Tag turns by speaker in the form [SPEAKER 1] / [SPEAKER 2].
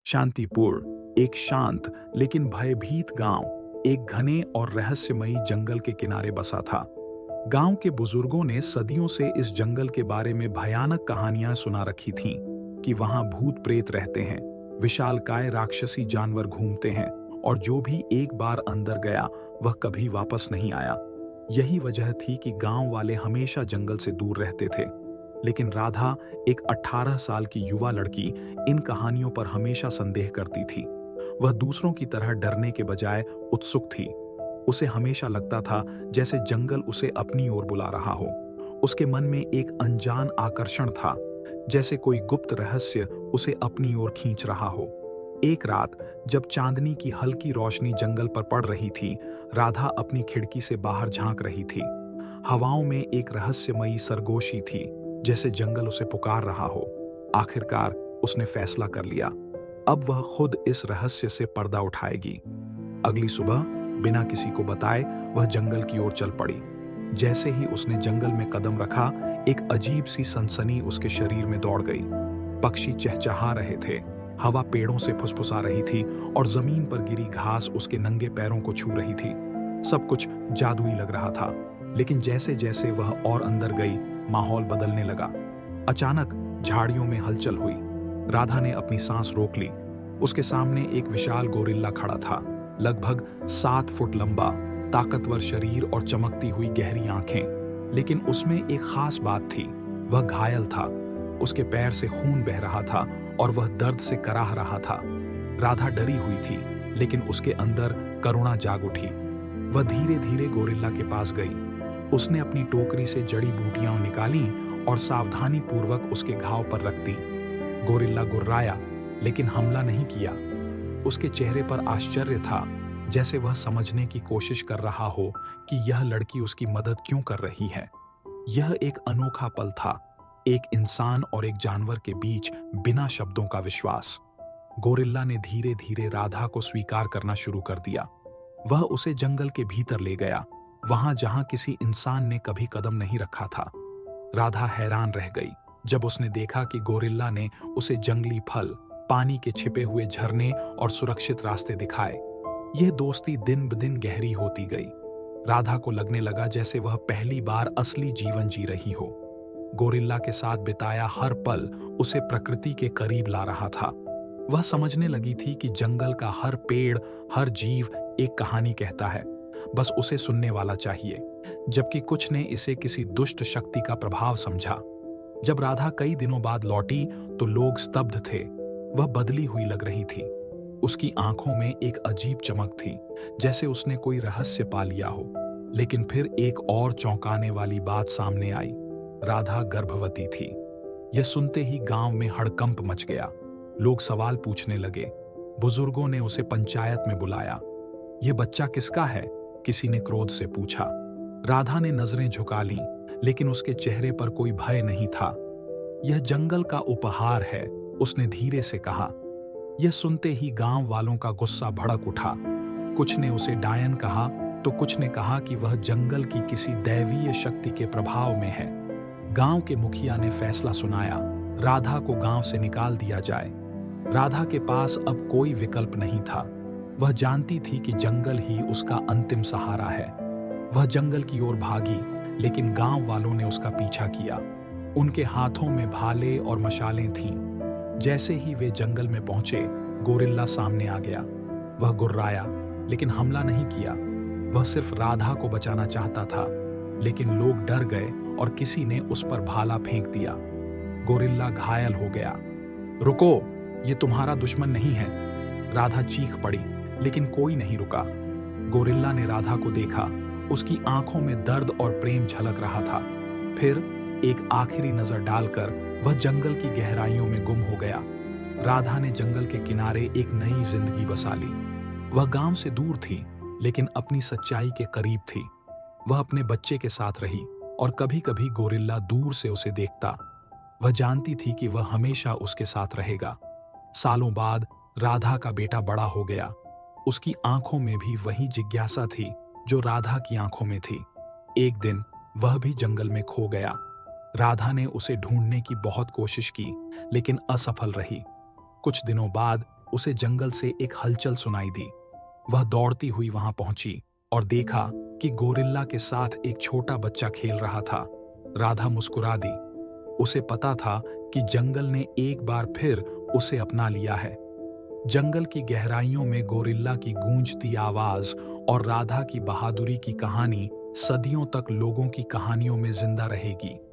[SPEAKER 1] शांतिपुर एक शांत लेकिन भयभीत गांव एक घने और रहस्यमयी जंगल के किनारे बसा था। गांव के बुजुर्गों ने सदियों से इस जंगल के बारे में भयानक कहानियां सुना रखी थीं कि वहां भूत प्रेत रहते हैं, विशालकाय राक्षसी जानवर घूमते हैं और जो भी एक बार अंदर गया वह कभी वापस नहीं आया। यही वजह थी कि गांव वाले हमेशा जंगल से दूर रहते थे। लेकिन राधा, एक 18 साल की युवा लड़की, इन कहानियों पर हमेशा संदेह करती थी। वह दूसरों की तरह डरने के बजाय उत्सुक थी। उसे हमेशा लगता था जैसे जंगल उसे अपनी ओर बुला रहा हो। उसके मन में एक अनजान आकर्षण था, जैसे कोई गुप्त रहस्य उसे अपनी ओर खींच रहा हो। एक रात जब चांदनी की हल्की रोशनी जंगल पर पड़ रही थी, राधा अपनी खिड़की से बाहर झांक रही थी। हवाओं में एक रहस्यमयी सरगोशी थी, जैसे जंगल उसे पुकार रहा हो। आखिरकार उसने फैसला कर लिया, अब वह खुद इस रहस्य से पर्दा उठाएगी। अगली सुबह बिना किसी को बताए वह जंगल की ओर चल पड़ी। जैसे ही उसने जंगल में कदम रखा, एक अजीब सी सनसनी उसके शरीर में दौड़ गई। पक्षी चहचहा रहे थे, हवा पेड़ों से फुसफुसा रही थी और जमीन पर गिरी घास उसके नंगे पैरों को छू रही थी। सब कुछ जादुई लग रहा था। लेकिन जैसे जैसे वह और अंदर गई, माहौल बदलने लगा। अचानक झाड़ियों में हलचल हुई। राधा ने अपनी सांस रोक ली। उसके सामने एक विशाल गोरिल्ला खड़ा था, लगभग 7 फुट लंबा, ताकतवर शरीर और चमकती हुई गहरी आंखें। लेकिन उसमें एक खास बात थी, वह घायल था। उसके पैर से खून बह रहा था और वह दर्द से कराह रहा था। राधा डरी हुई थी, लेकिन उसके अंदर करुणा जाग उठी। वह धीरे धीरे गोरिल्ला के पास गई। उसने अपनी टोकरी से जड़ी बूटियां निकाली और सावधानी पूर्वक उसके घाव पर रख दी। गोरिल्ला गुर्राया, लेकिन हमला नहीं किया। उसके चेहरे पर आश्चर्य था, जैसे वह समझने की कोशिश कर रहा हो कि यह लड़की उसकी मदद क्यों कर रही है। यह एक अनोखा पल था, एक इंसान और एक जानवर के बीच बिना शब्दों का विश्वास। गोरिल्ला ने धीरे धीरे राधा को स्वीकार करना शुरू कर दिया। वह उसे जंगल के भीतर ले गया, वहां जहां किसी इंसान ने कभी कदम नहीं रखा था। राधा हैरान रह गई जब उसने देखा कि गोरिल्ला ने उसे जंगली फल, पानी के छिपे हुए झरने और सुरक्षित रास्ते दिखाए। यह दोस्ती दिन ब दिन गहरी होती गई। राधा को लगने लगा जैसे वह पहली बार असली जीवन जी रही हो। गोरिल्ला के साथ बिताया हर पल उसे प्रकृति के करीब ला रहा था। वह समझने लगी थी कि जंगल का हर पेड़, हर जीव एक कहानी कहता है, बस उसे सुनने वाला चाहिए। जबकि कुछ ने इसे किसी दुष्ट शक्ति का प्रभाव समझा। जब राधा कई दिनों बाद लौटी तो लोग स्तब्ध थे। वह बदली हुई लग रही थी। उसकी आंखों में एक अजीब चमक थी, जैसे उसने कोई रहस्य पा लिया हो। लेकिन फिर एक और चौंकाने वाली बात सामने आई। राधा गर्भवती थी। यह सुनते ही गांव में हड़कंप मच गया। लोग सवाल पूछने लगे। बुजुर्गों ने उसे पंचायत में बुलाया। यह बच्चा किसका है? किसी ने क्रोध से पूछा। राधा ने नजरें झुका लीं, लेकिन उसके चेहरे पर कोई भय नहीं था। यह जंगल का उपहार है, उसने धीरे से कहा। यह सुनते ही गांव वालों का गुस्सा भड़क उठा। कुछ ने उसे डायन कहा, तो कुछ ने कहा कि वह जंगल की किसी दैवीय शक्ति के प्रभाव में है। गांव के मुखिया ने फैसला सुनाया, राधा को गांव से निकाल दिया जाए। राधा के पास अब कोई विकल्प नहीं था। वह जानती थी कि जंगल ही उसका अंतिम सहारा है। वह जंगल की ओर भागी, लेकिन गांव वालों ने उसका पीछा किया। उनके हाथों में भाले और मशालें थीं। जैसे ही वे जंगल में पहुंचे, गोरिल्ला सामने आ गया। वह गुर्राया, लेकिन हमला नहीं किया। वह सिर्फ राधा को बचाना चाहता था। लेकिन लोग डर गए और किसी ने उस पर भाला फेंक दिया। गोरिल्ला घायल हो गया। रुको, ये तुम्हारा दुश्मन नहीं है। राधा चीख पड़ी, लेकिन कोई नहीं रुका। गोरिल्ला ने राधा को देखा। उसकी आंखों में दर्द और प्रेम झलक रहा था। फिर एक आखिरी नजर डालकर वह जंगल की गहराइयों में गुम हो गया। राधा ने जंगल के किनारे एक नई जिंदगी बसा ली। वह गांव से दूर थी, लेकिन अपनी सच्चाई के करीब थी। वह अपने बच्चे के साथ रही और कभी कभी गोरिल्ला दूर से उसे देखता। वह जानती थी कि वह हमेशा उसके साथ रहेगा। सालों बाद राधा का बेटा बड़ा हो गया। उसकी आंखों में भी वही जिज्ञासा थी जो राधा की आंखों में थी। एक दिन वह भी जंगल में खो गया। राधा ने उसे ढूंढने की बहुत कोशिश की, लेकिन असफल रही। कुछ दिनों बाद उसे जंगल से एक हलचल सुनाई दी। वह दौड़ती हुई वहां पहुंची और देखा कि गोरिल्ला के साथ एक छोटा बच्चा खेल रहा था। राधा मुस्कुरा दी। उसे पता था कि जंगल ने एक बार फिर उसे अपना लिया है। जंगल की गहराइयों में गोरिल्ला की गूंजती आवाज और राधा की बहादुरी की कहानी सदियों तक लोगों की कहानियों में जिंदा रहेगी।